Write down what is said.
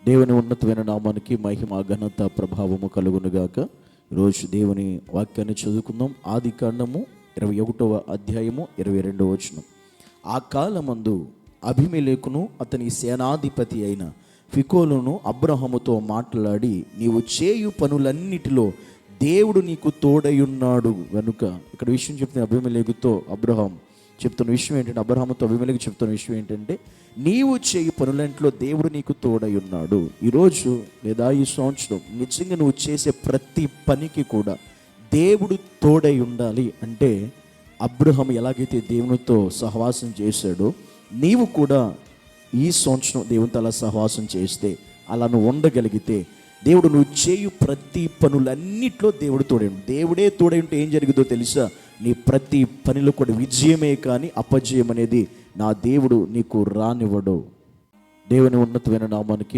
దేవుని ఉన్నతమైన నామానికి మహిమ ఘనత ప్రభావము కలుగునుగాక. ఈరోజు దేవుని వాక్యాన్ని చదువుకుందాం. ఆది కాండము 21వ అధ్యాయము 22వ వచనం. ఆ కాలమందు అబీమెలెకును అతని సేనాధిపతి అయిన ఫికోలును అబ్రహాముతో మాట్లాడి, నీవు చేయు పనులన్నిటిలో దేవుడు నీకు తోడయున్నాడు గనుక. ఇక్కడ విషయం చెప్తున్న అబీమెలెకుతో అబ్రహాం చెప్తున్న విషయం ఏంటంటే, అబ్రహాముతో అబీమెలెకు చెప్తున్న విషయం ఏంటంటే, నీవు చేయి పనులంట్లో దేవుడు నీకు తోడై ఉన్నాడు. ఈరోజు లేదా ఈ సంవత్సరం నిజంగా నువ్వు చేసే ప్రతి పనికి కూడా దేవుడు తోడై ఉండాలి అంటే, అబ్రహాము ఎలాగైతే దేవునితో సహవాసం చేశాడో, నీవు కూడా ఈ సంవత్సరం దేవునితో అలా సహవాసం చేస్తే, అలా నువ్వు ఉండగలిగితే, దేవుడు నువ్వు చేయు ప్రతి పనులన్నిట్లో దేవుడు తోడై. దేవుడే తోడై ఉంటే ఏం జరుగుతుందో తెలుసా? నీ ప్రతి పనిలో కూడా విజయమే కానీ అపజయం అనేది నా దేవుడు నీకు రానివ్వడు. దేవుని ఉన్నతమైన నామానికి